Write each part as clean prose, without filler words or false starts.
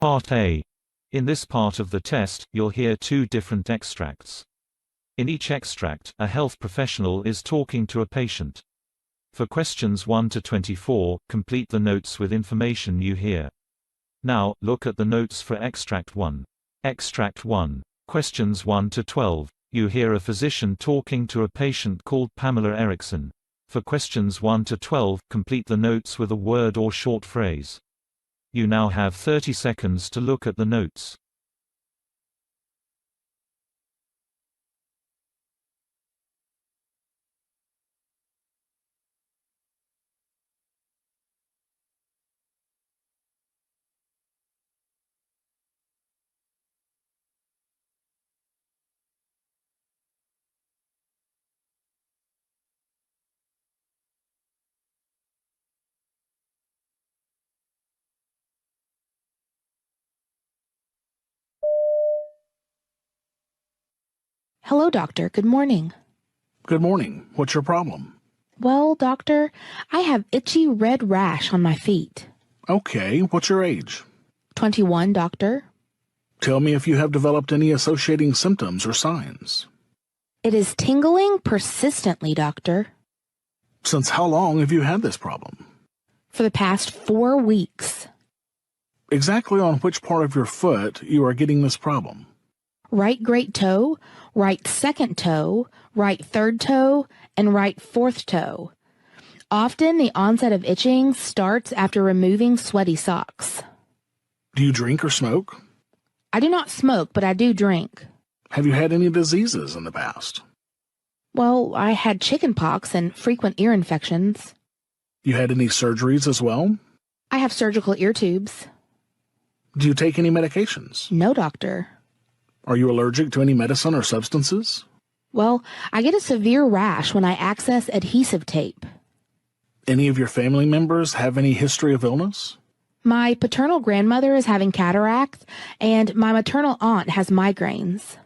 Part A. In this part of the test, you'll hear two different extracts. In each extract, a health professional is talking to a patient. For questions 1 to 24, complete the notes with information you hear. Now, look at the notes for Extract 1. Extract 1. Questions 1 to 12. You hear a physician talking to a patient called Pamela Erickson. For questions 1 to 12, complete the notes with a word or short phrase. You now have 30 seconds to look at the notes. Hello, doctor. Good morning. Good morning. What's your problem? Well, doctor, I have itchy red rash on my feet. Okay, what's your age? 21, doctor. Tell me if you have developed any associating symptoms or signs. It is tingling persistently, doctor. Since how long have you had this problem? For the past 4 weeks. Exactly on which part of your foot you are getting this problem? Right great toe, right second toe, right third toe, and right fourth toe. Often the onset of itching starts after removing sweaty socks. Do you drink or smoke? I do not smoke, but I do drink. Have you had any diseases in the past? Well, I had chicken pox and frequent ear infections. You had any surgeries as well? I have surgical ear tubes. Do you take any medications? No, doctor. Are you allergic to any medicine or substances? Well, I get a severe rash when I access adhesive tape. Any of your family members have any history of illness? My paternal grandmother is having cataract, and my maternal aunt has migraines.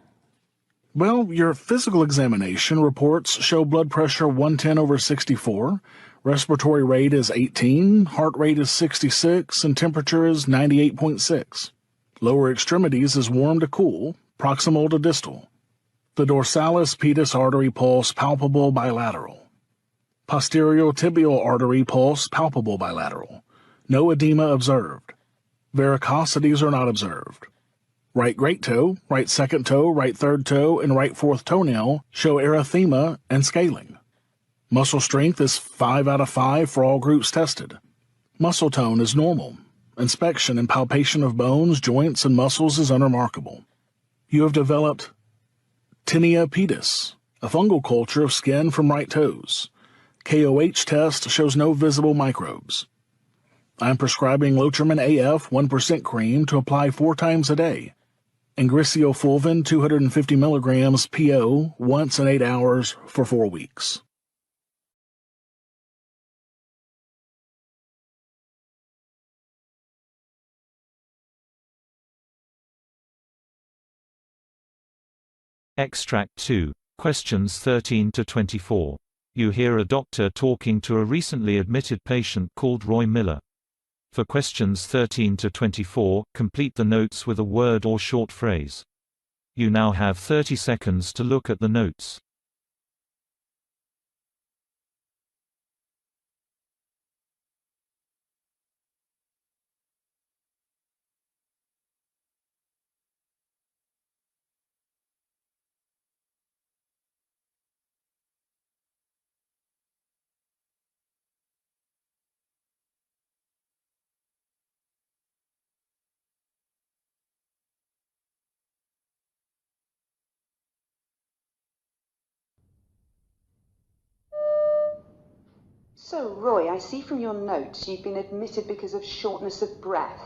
Well, your physical examination reports show blood pressure 110/64, respiratory rate is 18, heart rate is 66, and temperature is 98.6. Lower extremities is warm to cool, proximal to distal. The dorsalis pedis artery pulse palpable bilateral. Posterior tibial artery pulse palpable bilateral. No edema observed. Varicosities are not observed. Right great toe, right second toe, right third toe, and right fourth toenail show erythema and scaling. Muscle strength is 5 out of 5 for all groups tested. Muscle tone is normal. Inspection and palpation of bones, joints, and muscles is unremarkable. You have developed tinea pedis, a fungal culture of skin from right toes. KOH test shows no visible microbes. I am prescribing Lotrimin AF 1% cream to apply 4 times a day, and Griseofulvin 250 milligrams PO once in 8 hours for 4 weeks. Extract 2. Questions 13 to 24. You hear a doctor talking to a recently admitted patient called Roy Miller. For questions 13 to 24, complete the notes with a word or short phrase. You now have 30 seconds to look at the notes. So, Roy, I see from your notes you've been admitted because of shortness of breath.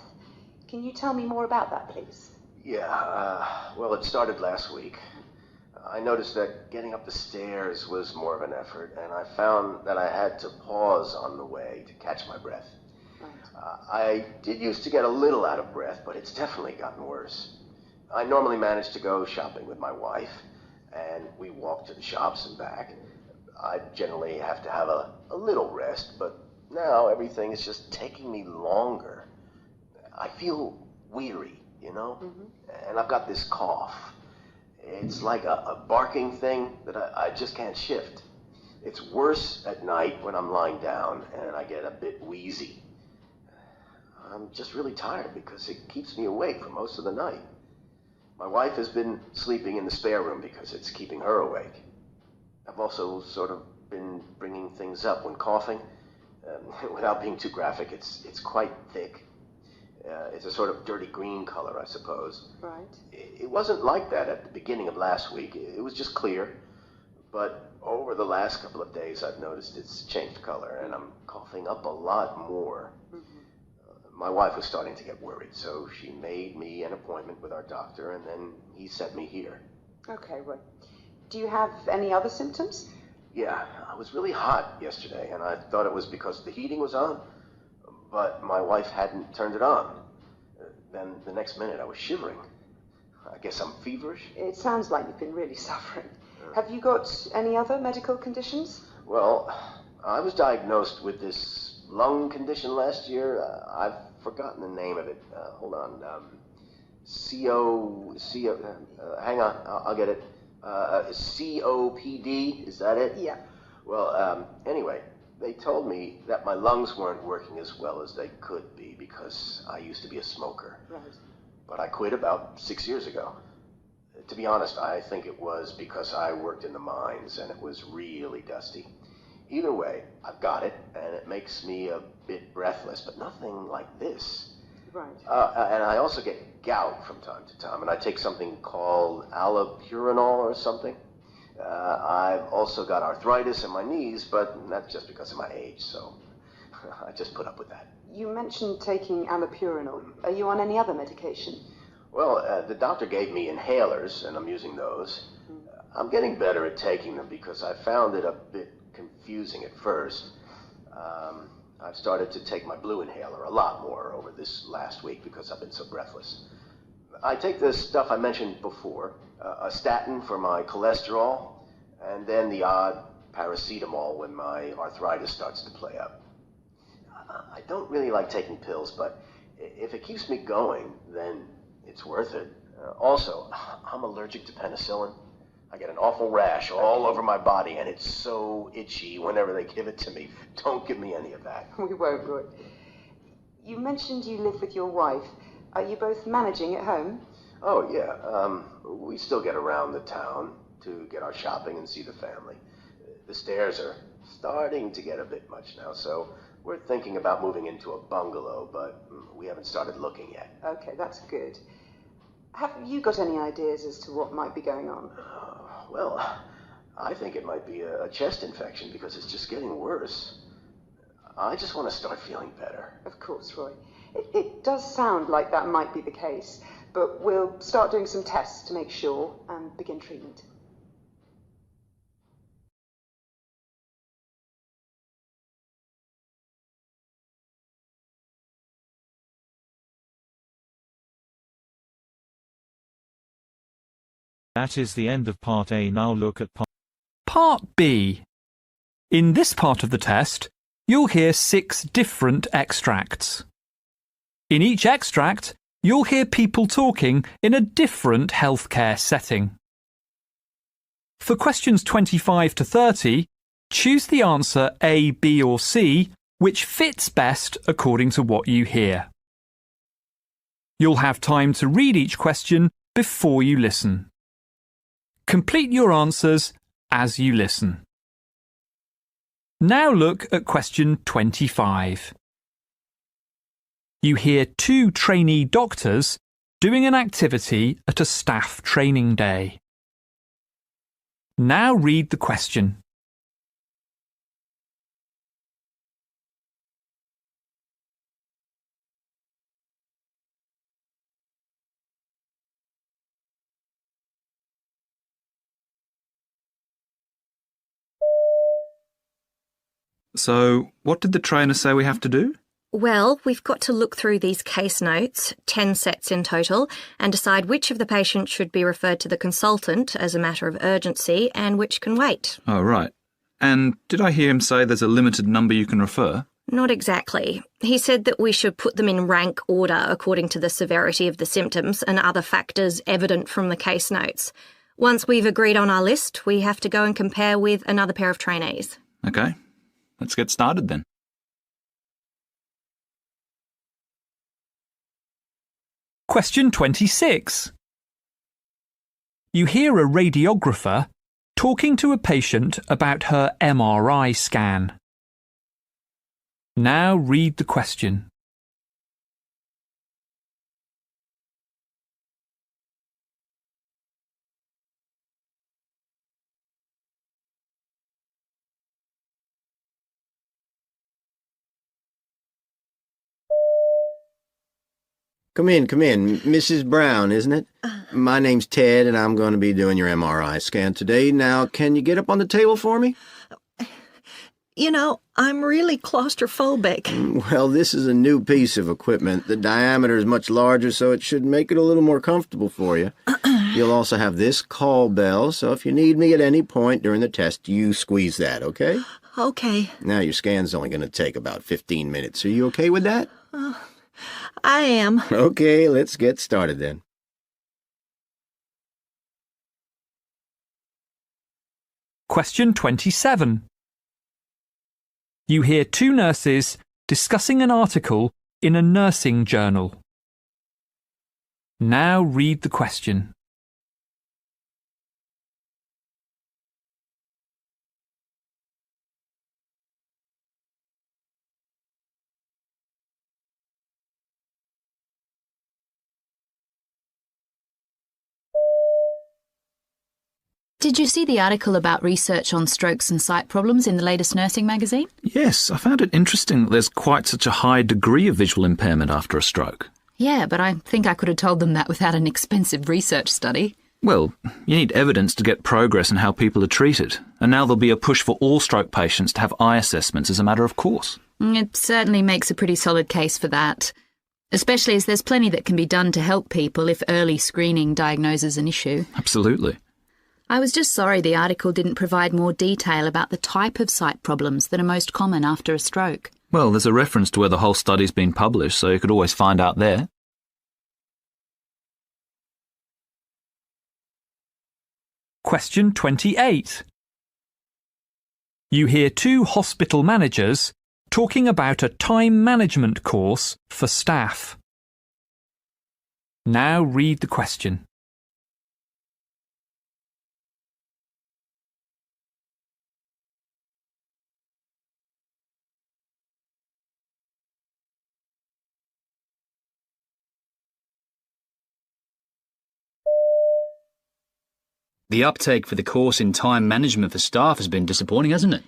Can you tell me more about that, please? Yeah, well, it started last week. I noticed that getting up the stairs was more of an effort, and I found that I had to pause on the way to catch my breath. Right. I did used to get a little out of breath, but it's definitely gotten worse. I normally manage to go shopping with my wife, and we walk to the shops and back. I generally have to have a little rest, but now everything is just taking me longer. I feel weary, you know? And I've got this cough. It's like a barking thing that I just can't shift. It's worse at night when I'm lying down and I get a bit wheezy. I'm just really tired because it keeps me awake for most of the night. My wife has been sleeping in the spare room because it's keeping her awake. I've also sort of been bringing things up when coughing. Without being too graphic, it's quite thick. It's a sort of dirty green color, I suppose. Right. It wasn't like that at the beginning of last week. It was just clear. But over the last couple of days, I've noticed it's changed color, and I'm coughing up a lot more. My wife was starting to get worried, so she made me an appointment with our doctor, and then he sent me here. Okay, well, do you have any other symptoms? Yeah, I was really hot yesterday, and I thought it was because the heating was on, but my wife hadn't turned it on. Then the next minute I was shivering. I guess I'm feverish? It sounds like you've been really suffering. Have you got any other medical conditions? Well, I was diagnosed with this lung condition last year. I've forgotten the name of it. Hold on. Hang on, I'll get it. COPD, is that it? Yeah. Well, anyway, they told me that my lungs weren't working as well as they could be because I used to be a smoker. Right. But I quit about 6 years ago. To be honest, I think it was because I worked in the mines and it was really dusty. Either way, I've got it, and it makes me a bit breathless, but nothing like this. Right. And I also get gout from time to time, and I take something called allopurinol or something. I've also got arthritis in my knees, but that's just because of my age, so I just put up with that. You mentioned taking allopurinol. Are you on any other medication? Well, the doctor gave me inhalers, and I'm using those. I'm getting better at taking them because I found it a bit confusing at first. I've started to take my blue inhaler a lot more over this last week because I've been so breathless. I take the stuff I mentioned before, a statin for my cholesterol, and then the odd paracetamol when my arthritis starts to play up. I don't really like taking pills, but if it keeps me going, then it's worth it. Also, I'm allergic to penicillin. I get an awful rash all over my body, and it's so itchy whenever they give it to me. Don't give me any of that. We won't, Roy. You mentioned you live with your wife. Are you both managing at home? Oh, yeah. We still get around the town to get our shopping and see the family. The stairs are starting to get a bit much now, so we're thinking about moving into a bungalow, but we haven't started looking yet. Okay, that's good. Have you got any ideas as to what might be going on? Well, I think it might be a chest infection because it's just getting worse. I just want to start feeling better. Of course, Roy. It does sound like that might be the case, but we'll start doing some tests to make sure and begin treatment. That is the end of Part A. Now look at Part B. In this part of the test, you'll hear 6 different extracts. In each extract, you'll hear people talking in a different healthcare setting. For questions 25 to 30, choose the answer A, B or C, which fits best according to what you hear. You'll have time to read each question before you listen. Complete your answers as you listen. Now look at question 25. You hear 2 trainee doctors doing an activity at a staff training day. Now read the question. So, what did the trainer say we have to do? Well, we've got to look through these case notes, 10 sets in total, and decide which of the patients should be referred to the consultant as a matter of urgency and which can wait. Oh, right. And did I hear him say there's a limited number you can refer? Not exactly. He said that we should put them in rank order according to the severity of the symptoms and other factors evident from the case notes. Once we've agreed on our list, we have to go and compare with another pair of trainees. Okay, let's get started then. Question 26. You hear a radiographer talking to a patient about her MRI scan. Now read the question. Come in. Mrs. Brown, isn't it? My name's Ted, and I'm going to be doing your MRI scan today. Now, can you get up on the table for me? You know, I'm really claustrophobic. Well, this is a new piece of equipment. The diameter is much larger, so it should make it a little more comfortable for you. You'll also have this call bell, so if you need me at any point during the test, you squeeze that, okay? Okay. Now, your scan's only going to take about 15 minutes. Are you okay with that? I am. Okay, let's get started then. Question 27. You hear two nurses discussing an article in a nursing journal. Now read the question. Did you see the article about research on strokes and sight problems in the latest nursing magazine? Yes, I found it interesting that there's quite such a high degree of visual impairment after a stroke. Yeah, but I think I could have told them that without an expensive research study. Well, you need evidence to get progress in how people are treated, and now there'll be a push for all stroke patients to have eye assessments as a matter of course. It certainly makes a pretty solid case for that, especially as there's plenty that can be done to help people if early screening diagnoses an issue. Absolutely. I was just sorry the article didn't provide more detail about the type of sight problems that are most common after a stroke. Well, there's a reference to where the whole study's been published, so you could always find out there. Question 28. You hear two hospital managers talking about a time management course for staff. Now read the question. The uptake for the course in time management for staff has been disappointing, hasn't it?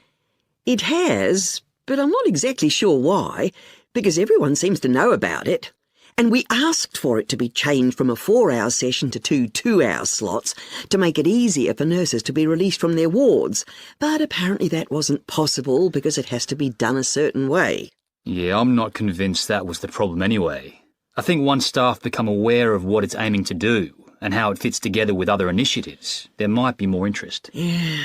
It has, but I'm not exactly sure why, because everyone seems to know about it. And we asked for it to be changed from a 4-hour session to 2 2-hour slots to make it easier for nurses to be released from their wards. But apparently that wasn't possible because it has to be done a certain way. Yeah, I'm not convinced that was the problem anyway. I think once staff become aware of what it's aiming to do and how it fits together with other initiatives, there might be more interest. Yeah,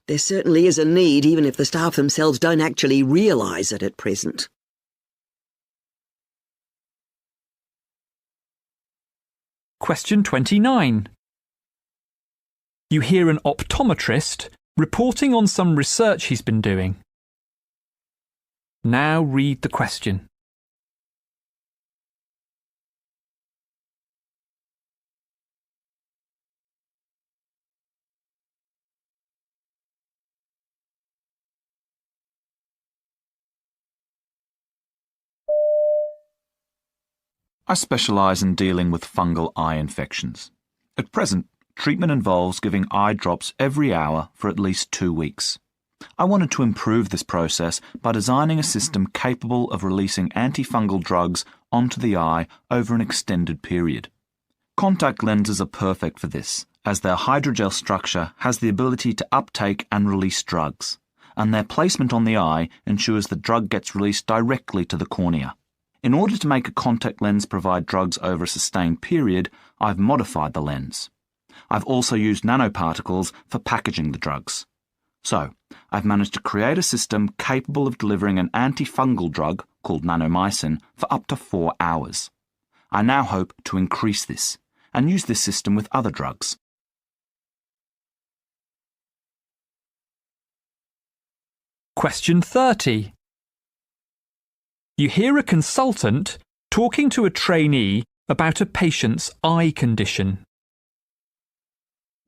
there certainly is a need, even if the staff themselves don't actually realise it at present. Question 29. You hear an optometrist reporting on some research he's been doing. Now read the question. I specialise in dealing with fungal eye infections. At present, treatment involves giving eye drops every hour for at least 2 weeks. I wanted to improve this process by designing a system capable of releasing antifungal drugs onto the eye over an extended period. Contact lenses are perfect for this, as their hydrogel structure has the ability to uptake and release drugs, and their placement on the eye ensures the drug gets released directly to the cornea. In order to make a contact lens provide drugs over a sustained period, I've modified the lens. I've also used nanoparticles for packaging the drugs. So, I've managed to create a system capable of delivering an antifungal drug called nanomycin for up to 4 hours. I now hope to increase this and use this system with other drugs. Question 30. You hear a consultant talking to a trainee about a patient's eye condition.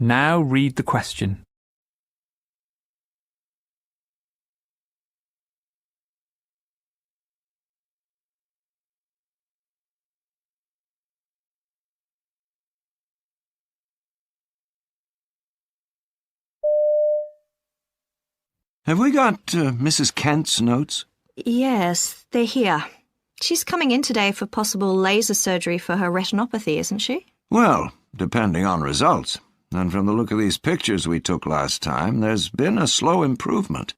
Now read the question. Have we got Mrs. Kent's notes? Yes, they're here. She's coming in today for possible laser surgery for her retinopathy, isn't she? Well, depending on results. And from the look of these pictures we took last time, there's been a slow improvement.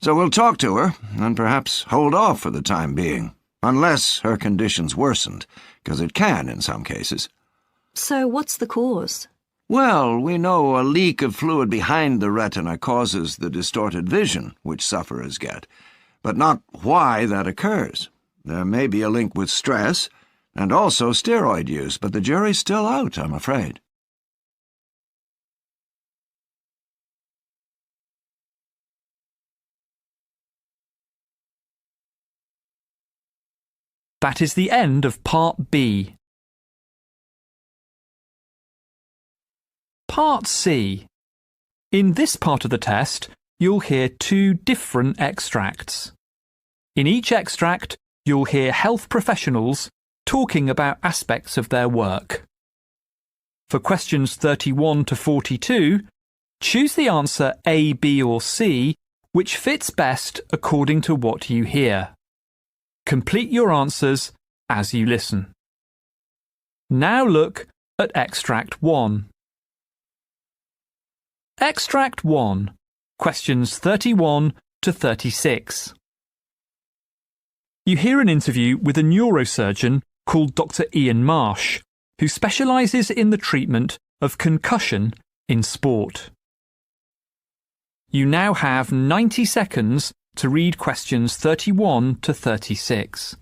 So we'll talk to her, and perhaps hold off for the time being, unless her condition's worsened, because it can in some cases. So what's the cause? Well, we know a leak of fluid behind the retina causes the distorted vision which sufferers get, but not why that occurs. There may be a link with stress, and also steroid use, but the jury's still out, I'm afraid. That is the end of Part B. Part C. In this part of the test, you'll hear 2 different extracts. In each extract, you'll hear health professionals talking about aspects of their work. For questions 31 to 42, choose the answer A, B or C, which fits best according to what you hear. Complete your answers as you listen. Now look at Extract 1. Extract 1, questions 31 to 36. You hear an interview with a neurosurgeon called Dr. Ian Marsh, who specialises in the treatment of concussion in sport. You now have 90 seconds to read questions 31 to 36.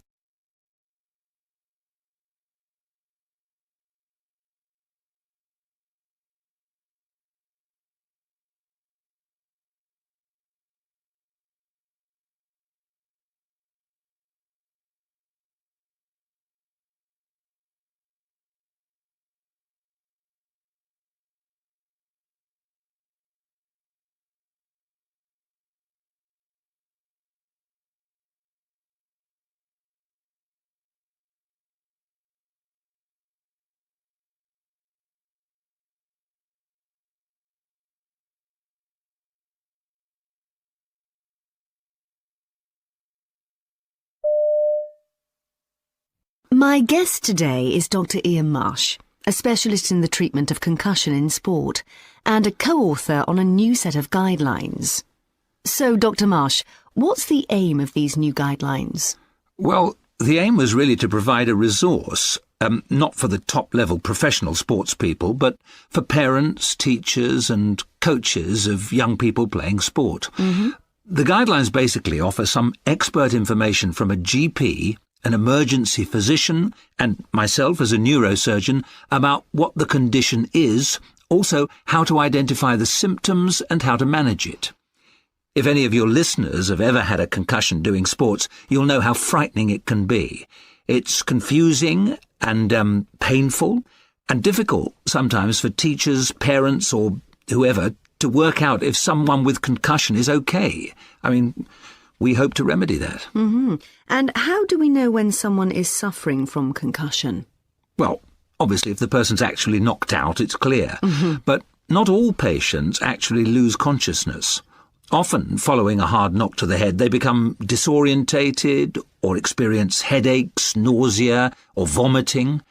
My guest today is Dr. Ian Marsh, a specialist in the treatment of concussion in sport, and a co-author on a new set of guidelines. So, Dr. Marsh, what's the aim of these new guidelines? Well, the aim was really to provide a resource, not for the top-level professional sports people, but for parents, teachers and coaches of young people playing sport. The guidelines basically offer some expert information from a GP, an emergency physician, and myself as a neurosurgeon about what the condition is, also how to identify the symptoms and how to manage it. If any of your listeners have ever had a concussion doing sports, you'll know how frightening it can be. It's confusing and painful and difficult sometimes for teachers, parents or whoever to work out if someone with concussion is okay. I mean, we hope to remedy that. And how do we know when someone is suffering from concussion? Well, obviously if the person's actually knocked out, it's clear. But not all patients actually lose consciousness. Often, following a hard knock to the head, they become disorientated or experience headaches, nausea or vomiting.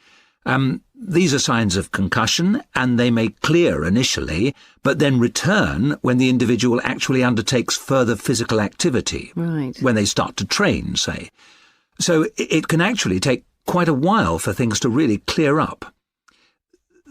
These are signs of concussion, and they may clear initially, but then return when the individual actually undertakes further physical activity. Right. When they start to train, say. So it can actually take quite a while for things to really clear up.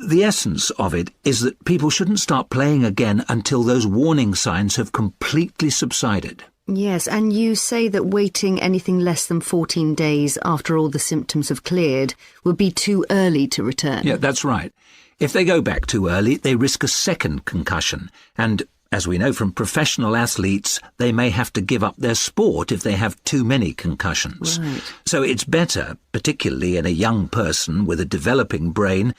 The essence of it is that people shouldn't start playing again until those warning signs have completely subsided. Yes, and you say that waiting anything less than 14 days after all the symptoms have cleared would be too early to return. Yeah, that's right. If they go back too early, they risk a second concussion, and as we know from professional athletes, they may have to give up their sport if they have too many concussions. Right. So it's better, particularly in a young person with a developing brain,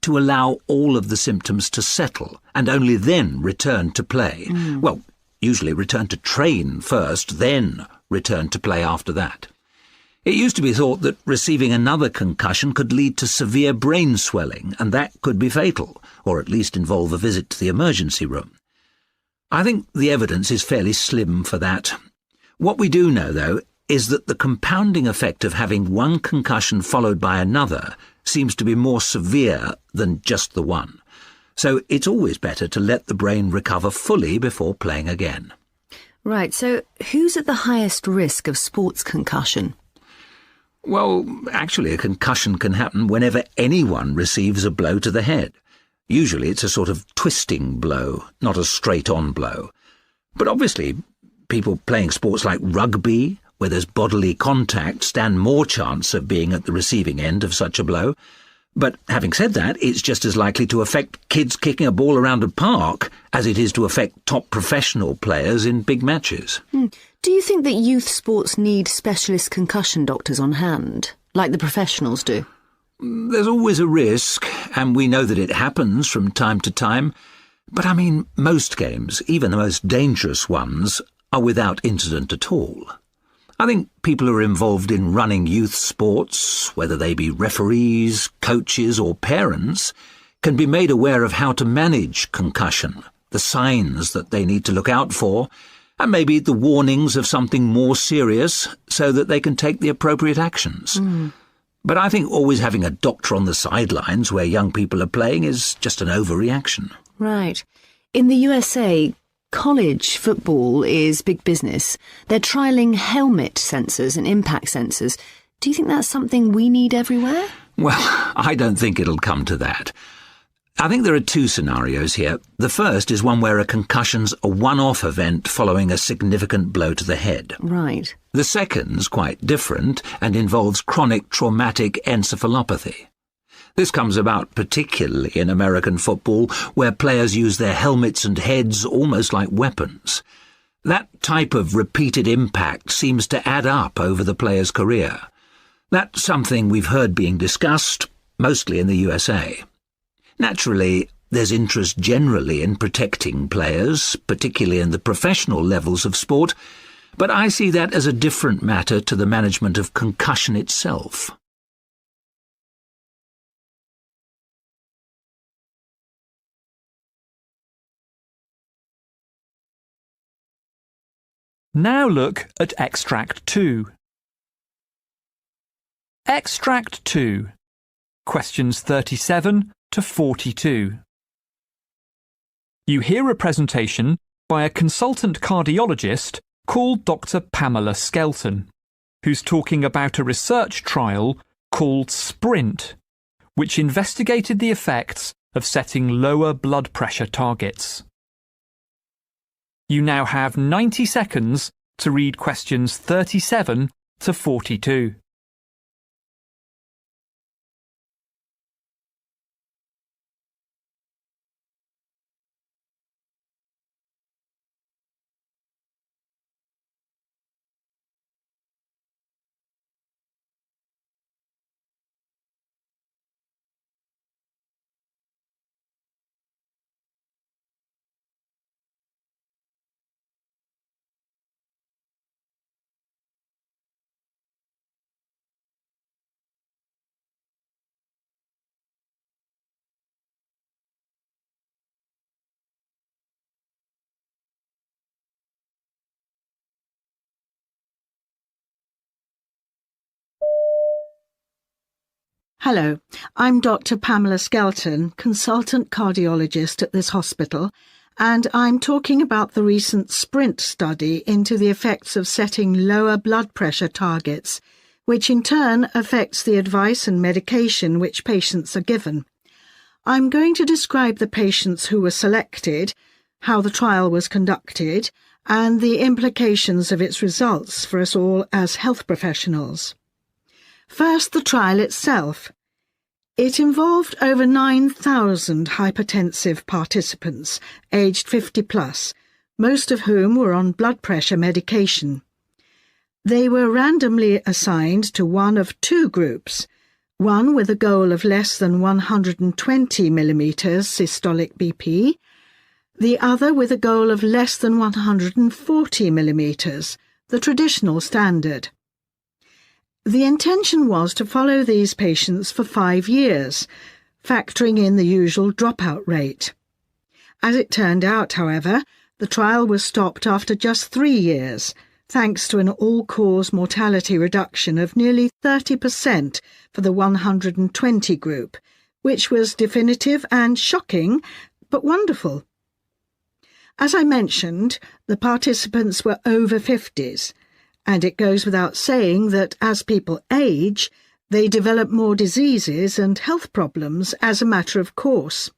to allow all of the symptoms to settle and only then return to play. Well, usually return to train first, then return to play after that. It used to be thought that receiving another concussion could lead to severe brain swelling, and that could be fatal, or at least involve a visit to the emergency room. I think the evidence is fairly slim for that. What we do know, though, is that the compounding effect of having one concussion followed by another seems to be more severe than just the one. So it's always better to let the brain recover fully before playing again. Right, so who's at the highest risk of sports concussion? Well, actually, a concussion can happen whenever anyone receives a blow to the head. Usually it's a sort of twisting blow, not a straight-on blow. But obviously, people playing sports like rugby, where there's bodily contact, stand more chance of being at the receiving end of such a blow. But having said that, it's just as likely to affect kids kicking a ball around a park as it is to affect top professional players in big matches. Do you think that youth sports need specialist concussion doctors on hand, like the professionals do? There's always a risk, and we know that it happens from time to time. But I mean, most games, even the most dangerous ones, are without incident at all. I think people who are involved in running youth sports, whether they be referees, coaches or parents, can be made aware of how to manage concussion, the signs that they need to look out for, and maybe the warnings of something more serious so that they can take the appropriate actions. But I think always having a doctor on the sidelines where young people are playing is just an overreaction. Right. In the USA, college football is big business. They're trialling helmet sensors and impact sensors. Do you think that's something we need everywhere? Well, I don't think it'll come to that. I think there are two scenarios here. The first is one where a concussion's a one-off event following a significant blow to the head. Right. The second's quite different and involves chronic traumatic encephalopathy. This comes about particularly in American football, where players use their helmets and heads almost like weapons. That type of repeated impact seems to add up over the player's career. That's something we've heard being discussed, mostly in the USA. Naturally, there's interest generally in protecting players, particularly in the professional levels of sport, but I see that as a different matter to the management of concussion itself. Now look at Extract 2. Extract 2. Questions 37 to 42. You hear a presentation by a consultant cardiologist called Dr. Pamela Skelton, who's talking about a research trial called SPRINT, which investigated the effects of setting lower blood pressure targets. You now have 90 seconds to read questions 37 to 42. Hello, I'm Dr. Pamela Skelton, consultant cardiologist at this hospital, and I'm talking about the recent SPRINT study into the effects of setting lower blood pressure targets, which in turn affects the advice and medication which patients are given. I'm going to describe the patients who were selected, how the trial was conducted, and the implications of its results for us all as health professionals. First, the trial itself. It involved over 9,000 hypertensive participants, aged 50 plus, most of whom were on blood pressure medication. They were randomly assigned to one of two groups, one with a goal of less than 120 millimeters systolic BP, the other with a goal of less than 140 millimeters, the traditional standard. The intention was to follow these patients for 5 years, factoring in the usual dropout rate. As it turned out, however, the trial was stopped after just 3 years, thanks to an all-cause mortality reduction of nearly 30% for the 120 group, which was definitive and shocking, but wonderful. As I mentioned, the participants were over 50s, and it goes without saying that as people age, they develop more diseases and health problems as a matter of course.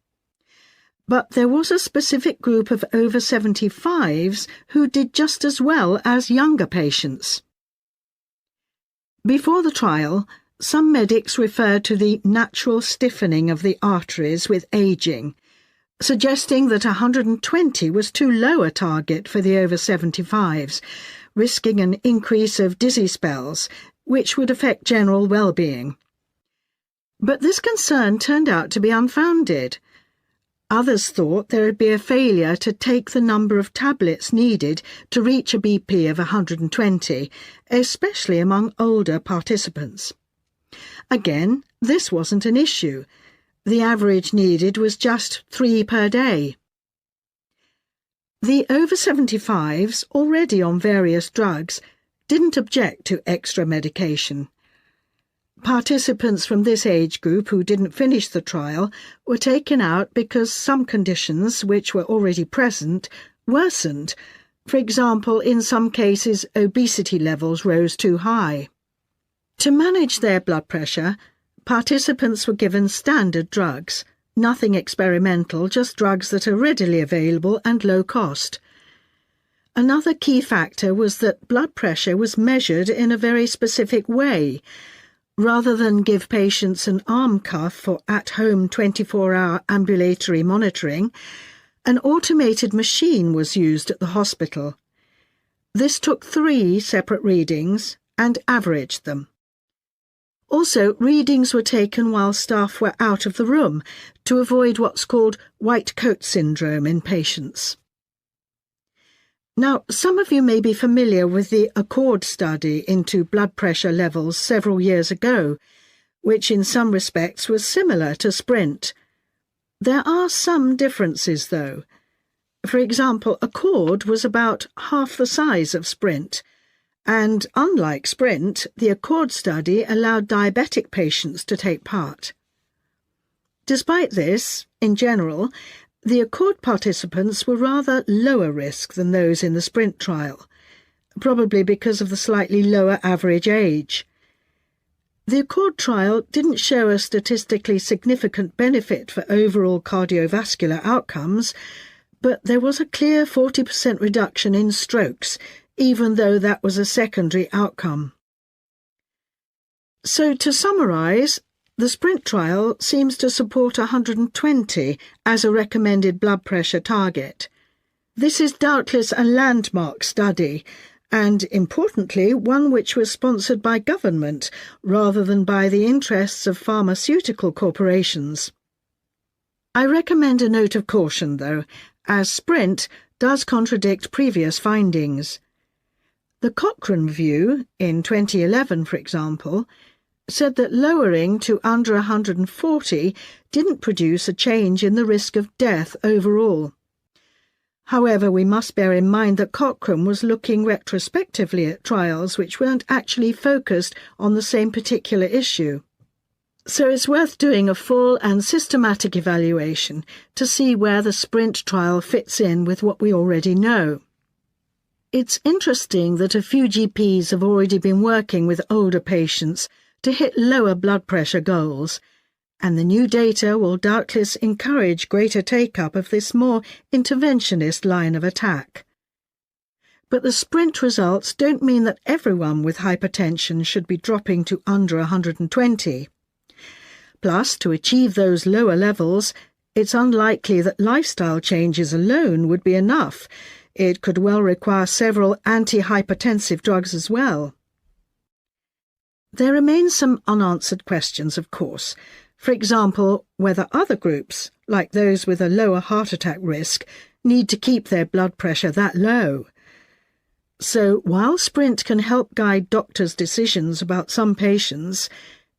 But there was a specific group of over 75s who did just as well as younger patients. Before the trial, some medics referred to the natural stiffening of the arteries with aging, suggesting that 120 was too low a target for the over 75s, risking an increase of dizzy spells, which would affect general well-being. But this concern turned out to be unfounded. Others thought there would be a failure to take the number of tablets needed to reach a BP of 120, especially among older participants. Again, this wasn't an issue. The average needed was just 3 per day. The over 75s, already on various drugs, didn't object to extra medication. Participants from this age group who didn't finish the trial were taken out because some conditions, which were already present, worsened. For example, in some cases, obesity levels rose too high. To manage their blood pressure, participants were given standard drugs, nothing experimental, just drugs that are readily available and low cost. Another key factor was that blood pressure was measured in a very specific way. Rather than give patients an arm cuff for at-home 24-hour ambulatory monitoring, an automated machine was used at the hospital. This took 3 separate readings and averaged them. Also, readings were taken while staff were out of the room to avoid what's called white coat syndrome in patients. Now, some of you may be familiar with the Accord study into blood pressure levels several years ago, which in some respects was similar to Sprint. There are some differences, though. For example, Accord was about half the size of Sprint, and unlike Sprint, the Accord study allowed diabetic patients to take part. Despite this, in general, the Accord participants were rather lower risk than those in the Sprint trial, probably because of the slightly lower average age. The Accord trial didn't show a statistically significant benefit for overall cardiovascular outcomes, but there was a clear 40% reduction in strokes, even though that was a secondary outcome. So, to summarise, the Sprint trial seems to support 120 as a recommended blood pressure target. This is doubtless a landmark study, and, importantly, one which was sponsored by government rather than by the interests of pharmaceutical corporations. I recommend a note of caution, though, as Sprint does contradict previous findings. The Cochrane view, in 2011 for example, said that lowering to under 140 didn't produce a change in the risk of death overall. However, we must bear in mind that Cochrane was looking retrospectively at trials which weren't actually focused on the same particular issue. So it's worth doing a full and systematic evaluation to see where the Sprint trial fits in with what we already know. It's interesting that a few GPs have already been working with older patients to hit lower blood pressure goals, and the new data will doubtless encourage greater take-up of this more interventionist line of attack. But the sprint results don't mean that everyone with hypertension should be dropping to under 120. Plus, to achieve those lower levels, it's unlikely that lifestyle changes alone would be enough. It could well require several antihypertensive drugs as well. There remain some unanswered questions, of course. For example, whether other groups, like those with a lower heart attack risk, need to keep their blood pressure that low. So, while Sprint can help guide doctors' decisions about some patients,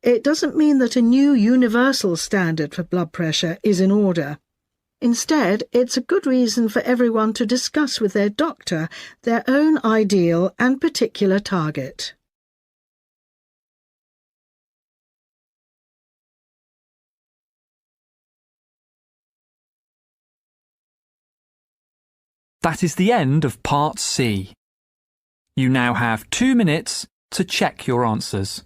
it doesn't mean that a new universal standard for blood pressure is in order. Instead, it's a good reason for everyone to discuss with their doctor their own ideal and particular target. That is the end of Part C. You now have 2 minutes to check your answers.